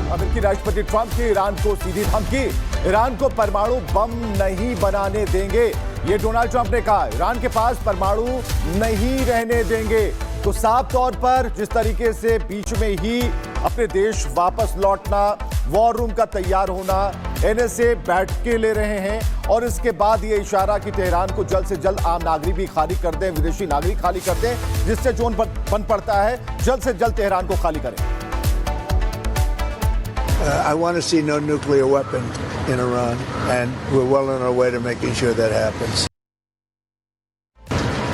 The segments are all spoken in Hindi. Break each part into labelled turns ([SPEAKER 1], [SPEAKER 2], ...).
[SPEAKER 1] अमेरिकी राष्ट्रपति ट्रंप की ईरान को सीधी धमकी। ईरान को परमाणु बम नहीं बनाने देंगे, ये डोनाल्ड ट्रंप ने कहा। ईरान के पास परमाणु नहीं रहने देंगे। तो साफ तौर पर जिस तरीके से बीच में ही अपने देश वापस लौटना, वॉर रूम का तैयार होना, एनएसए बैठ के ले रहे हैं और इसके बाद ये इशारा कि तेहरान को जल्द से जल्द आम नागरिक भी खाली कर दें, विदेशी नागरिक खाली कर दें, जिससे जोन बन पड़ता है जल्द से जल्द तेहरान को खाली करें।
[SPEAKER 2] I want to see no nuclear weapon in Iran, and we're well on our way to making sure that happens.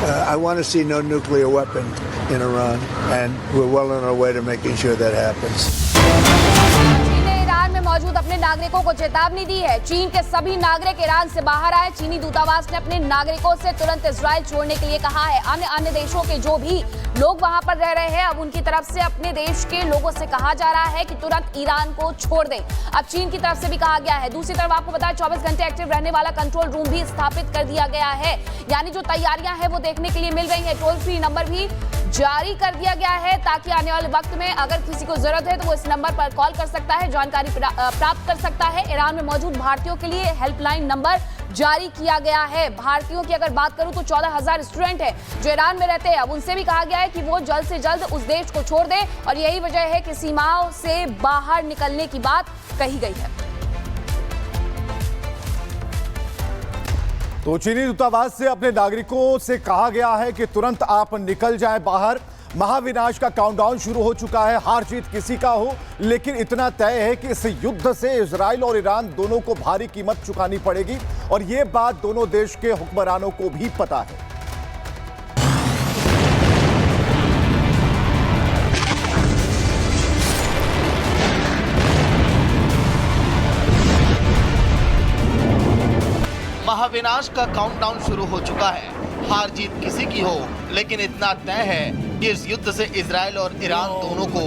[SPEAKER 2] I want to see no nuclear weapon in Iran, and we're well on our way to making sure that happens.
[SPEAKER 3] Iran में मौजूद अपने नागरिकों को चेतावनी दी है। चीन के सभी नागरिक ईरान से बाहर आए। चीनी दूतावास ने अपने नागरिकों से तुरंत इजराइल छोड़ने के लिए कहा है। अन्य देशों के जो भी लोग वहां पर रह रहे हैं, अब उनकी तरफ से अपने देश के लोगों से कहा जा रहा है कि तुरंत ईरान को छोड़ दें। अब चीन की तरफ से भी कहा गया है। दूसरी तरफ आपको बताया 24 घंटे एक्टिव रहने वाला कंट्रोल रूम भी स्थापित कर दिया गया है। यानी जो तैयारियां हैं वो देखने के लिए मिल रही है। टोल फ्री नंबर भी जारी कर दिया गया है ताकि आने वाले वक्त में अगर किसी को जरूरत है तो वो इस नंबर पर कॉल कर सकता है, जानकारी प्राप्त कर सकता है। ईरान में मौजूद भारतीयों के लिए हेल्पलाइन नंबर जारी किया गया है। भारतीयों की अगर बात करूं तो 14,000 स्टूडेंट हैं जो ईरान में रहते हैं। अब उनसे भी कहा गया है कि वो जल्द से जल्द उस देश को छोड़ दें और यही वजह है कि सीमाओं से बाहर निकलने की बात कही गई है।
[SPEAKER 1] तो चीनी दूतावास से अपने नागरिकों से कहा गया है कि तुरंत आप निकल जाएं बाहर। महाविनाश का काउंटडाउन शुरू हो चुका है। हार जीत किसी का हो, लेकिन इतना तय है कि इस युद्ध से इजराइल और ईरान दोनों को भारी कीमत चुकानी पड़ेगी और ये बात दोनों देश के हुक्मरानों को भी पता है।
[SPEAKER 4] महाविनाश का काउंटडाउन शुरू हो चुका है। हार जीत किसी की हो, लेकिन इतना तय है कि इस युद्ध से इजराइल और ईरान दोनों को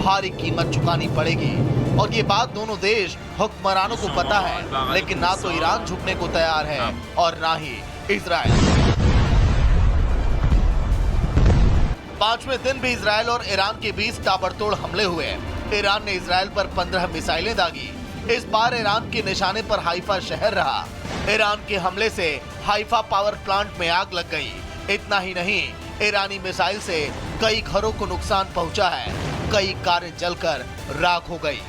[SPEAKER 4] भारी कीमत चुकानी पड़ेगी और ये बात दोनों देश हुक्मरानों को पता है। लेकिन ना तो ईरान झुकने को तैयार है और ना ही इजराइल। 5वें दिन भी इजराइल और ईरान के बीच ताबड़तोड़ हमले हुए। ईरान ने इजराइल पर 15 मिसाइलें दागी। इस बार ईरान के निशाने पर हाइफा शहर रहा। ईरान के हमले से हाइफा पावर प्लांट में आग लग गई। इतना ही नहीं, ईरानी मिसाइल से कई घरों को नुकसान पहुंचा है। कई कारें जलकर राख हो गई।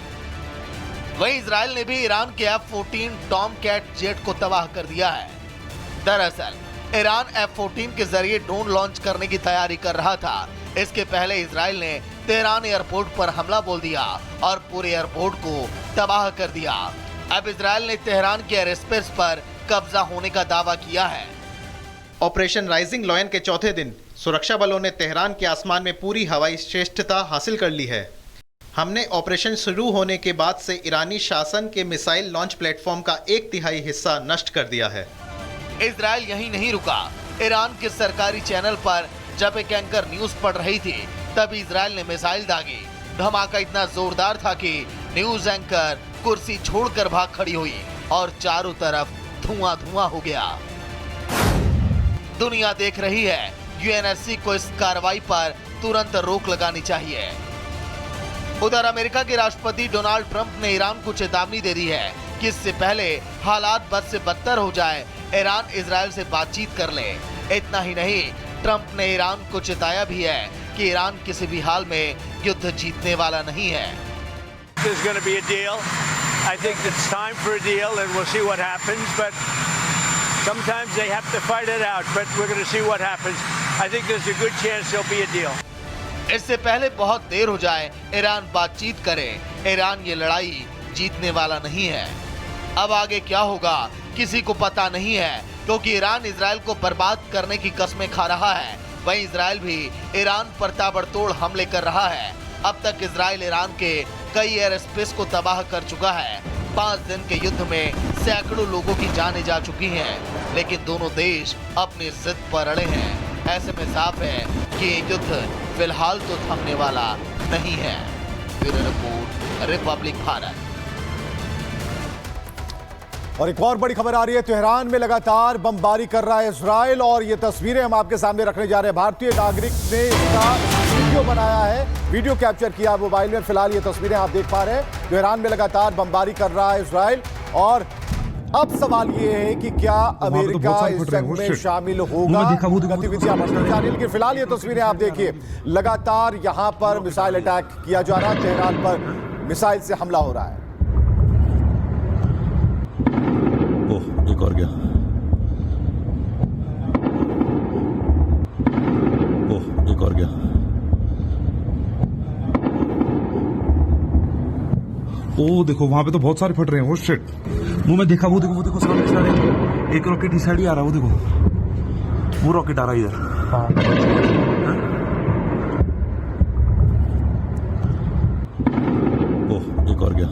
[SPEAKER 4] वहीं इजराइल ने भी ईरान के F-14 टॉमकैट जेट को तबाह कर दिया है। दरअसल ईरान F-14 के जरिए ड्रोन लॉन्च करने की तैयारी कर रहा था। इसके पहले इजराइल ने तेहरान एयरपोर्ट पर हमला बोल दिया और पूरे एयरपोर्ट को तबाह कर दिया। अब इजराइल ने तेहरान के एयर स्पेस पर कब्जा होने का दावा किया है।
[SPEAKER 5] ऑपरेशन राइजिंग लॉयन के चौथे दिन सुरक्षा बलों ने तेहरान के आसमान में पूरी हवाई श्रेष्ठता हासिल कर ली है। हमने ऑपरेशन शुरू होने के बाद से ईरानी शासन के मिसाइल लॉन्च प्लेटफॉर्म का 1/3 हिस्सा नष्ट कर दिया है।
[SPEAKER 4] इजराइल यहीं नहीं रुका। ईरान के सरकारी चैनल पर जब एक एंकर न्यूज पढ़ रही थी, तभी इजराइल ने मिसाइल दागी। धमाका इतना जोरदार था कि न्यूज एंकर कुर्सी छोड़कर भाग खड़ी हुई और चारों तरफ धुआं धुआं हो गया। दुनिया देख रही है। यूएनएससी को इस कार्रवाई पर तुरंत रोक लगानी चाहिए। उधर अमेरिका के राष्ट्रपति डोनाल्ड ट्रंप ने ईरान को चेतावनी दे दी है कि इससे पहले हालात बद से बदतर हो जाए, ईरान इजराइल से बातचीत कर ले। इतना ही नहीं, ट्रंप ने ईरान को चेताया भी है कि ईरान किसी भी हाल में युद्ध जीतने वाला नहीं है।
[SPEAKER 6] There's going to be a deal. I think it's time for a deal, and we'll see what happens. But sometimes they have to fight it out. But we're going to see what happens. I think there's a good chance there'll be a deal.
[SPEAKER 4] इससे पहले बहुत देर हो जाए, ईरान बातचीत करे। ईरान ये लड़ाई जीतने वाला नहीं है। अब आगे क्या होगा किसी को पता नहीं है, क्योंकि ईरान इजराइल को बर्बाद करने की कस्में खा रहा है। वहीं इजराइल भी ईरान पर ताबड़तोड़ हमले कर रहा है। अब तक इजराइल ईरान के कई एयर स्पेस को तबाह कर चुका है। 5 दिन के युद्ध में सैकड़ों लोगों की जानें जा चुकी हैं, लेकिन दोनों देश अपनी जिद पर अड़े हैं। ऐसे में साफ है कि ये युद्ध फिलहाल तो थमने वाला नहीं है। Bureau report, Republic Bharat.
[SPEAKER 1] और एक और बड़ी खबर आ रही है। तेहरान में लगातार बमबारी कर रहा है इजराइल और ये तस्वीरें हम आपके सामने रखने जा रहे हैं। भारतीय नागरिक ने इसका वीडियो बनाया है। वीडियो कैप्चर किया मोबाइल में। फिलहाल ये तस्वीरें आप देख पा रहे हैं जो ईरान में लगातार बमबारी कर रहा है इजराइल। और अब सवाल ये है कि क्या अमेरिका इस जंग में शामिल होगा? गतिविधियां बढ़ती जा रही, लेकिन फिलहाल ये तस्वीरें आप देखिए, लगातार यहां पर मिसाइल अटैक किया जा रहा है, तेहरान पर मिसाइल से हमला हो रहा है।
[SPEAKER 7] ओह, एक और गया। ओह, एक और गया। ओ देखो वहां पे तो बहुत सारे फट रहे हैं। वो शिट, मुंह में देखा, वो देखो सारे एक रॉकेट इस साइड ही आ रहा है। वो देखो वो रॉकेट आ रहा है इधर। ओह, एक और गया।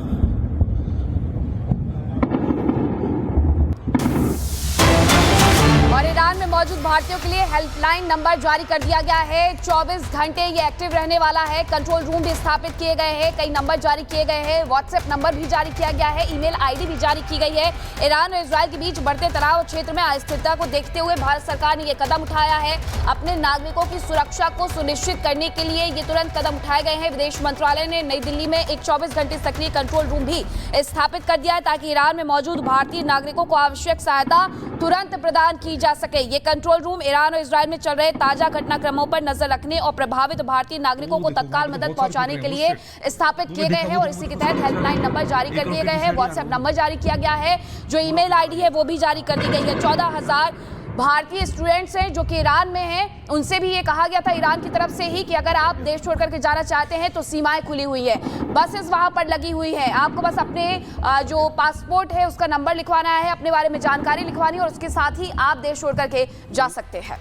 [SPEAKER 3] और ईरान में मौजूद भारतीयों के लिए हेल्पलाइन नंबर जारी कर दिया गया है। 24 घंटे ये एक्टिव रहने वाला है। कंट्रोल रूम भी स्थापित किए गए हैं, कई नंबर जारी किए गए हैं, व्हाट्सएप नंबर भी जारी किया गया है, ईमेल आईडी भी जारी की गई है। ईरान और इजराइल के बीच बढ़ते तनाव क्षेत्र में अस्थिरता को देखते हुए भारत सरकार ने ये कदम उठाया है। अपने नागरिकों की सुरक्षा को सुनिश्चित करने के लिए ये तुरंत कदम उठाए गए हैं। विदेश मंत्रालय ने नई दिल्ली में एक 24 घंटे सक्रिय कंट्रोल रूम भी स्थापित कर दिया है ताकि ईरान में मौजूद भारतीय नागरिकों को आवश्यक सहायता तुरंत प्रदान की जा सके। ये कंट्रोल रूम ईरान और इजराइल में चल रहे ताजा घटनाक्रमों पर नजर रखने और प्रभावित भारतीय नागरिकों को तत्काल मदद पहुंचाने के लिए स्थापित किए गए हैं। और इसी के तहत हेल्पलाइन नंबर जारी कर दिए गए हैं, व्हाट्सएप नंबर जारी किया गया है, जो ईमेल आईडी है वो भी जारी कर दी गई है। 14,000 भारतीय स्टूडेंट्स हैं जो कि ईरान में हैं, उनसे भी ये कहा गया था ईरान की तरफ से ही कि अगर आप देश छोड़ करके जाना चाहते हैं तो सीमाएं खुली हुई है, बसेस वहां पर लगी हुई है, आपको बस अपने जो पासपोर्ट है उसका नंबर लिखवाना है, अपने बारे में जानकारी लिखवानी है और उसके साथ ही आप देश छोड़ करके जा सकते हैं।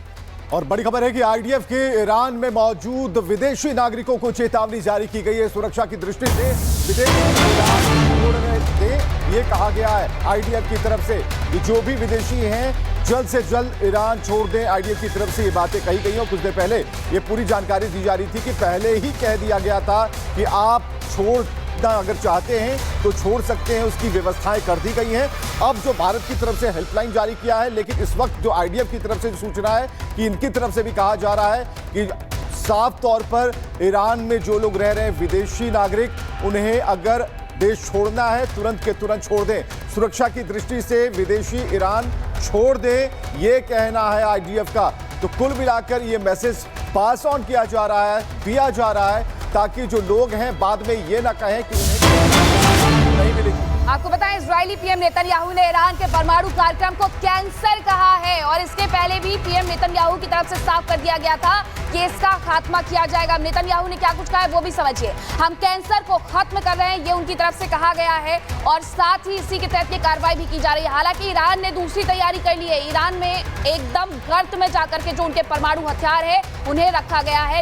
[SPEAKER 1] और बड़ी खबर है कि आईडीएफ के ईरान में मौजूद विदेशी नागरिकों को चेतावनी जारी की गई है। सुरक्षा की दृष्टि से विदेशी ईरान छोड़ने दें, ये कहा गया है आईडीएफ की तरफ से कि जो भी विदेशी हैं जल्द से जल्द ईरान छोड़ दें। आईडीएफ की तरफ से ये बातें कही गई हैं। कुछ देर पहले ये पूरी जानकारी दी जा रही थी कि पहले ही कह दिया गया था कि आप छोड़ना अगर चाहते हैं तो छोड़ सकते हैं, उसकी व्यवस्थाएं कर दी गई हैं। अब जो भारत की तरफ से हेल्पलाइन जारी किया है, लेकिन इस वक्त जो आईडीएफ की तरफ से सूचना है कि इनकी तरफ से भी कहा जा रहा है कि साफ तौर पर ईरान में जो लोग रह रहे हैं विदेशी नागरिक, उन्हें अगर देश छोड़ना है तुरंत के तुरंत छोड़ दें। सुरक्षा की दृष्टि से विदेशी ईरान छोड़ दें, ये कहना है आईडीएफ का। तो कुल मिलाकर ये मैसेज पास ऑन किया जा रहा है, दिया जा रहा है, ताकि जो लोग हैं बाद में ये ना कहें कि उन्हें नहीं मिलेगी।
[SPEAKER 3] आपको बताएं, इजरायली पीएम नेतन्याहू ने ईरान के परमाणु कार्यक्रम को कैंसर कहा है और इसके पहले भी पीएम नेतन्याहू की तरफ से साफ कर दिया गया था कि इसका खात्मा किया जाएगा। नेतन्याहू ने क्या कुछ कहा है वो भी समझिए। हम कैंसर को खत्म कर रहे हैं, ये उनकी तरफ से कहा गया है और साथ ही इसी के तहत ये कार्रवाई भी की जा रही है। हालांकि ईरान ने दूसरी तैयारी कर ली है। ईरान में एकदम गर्त में जाकर के जो उनके परमाणु हथियार है उन्हें रखा गया है।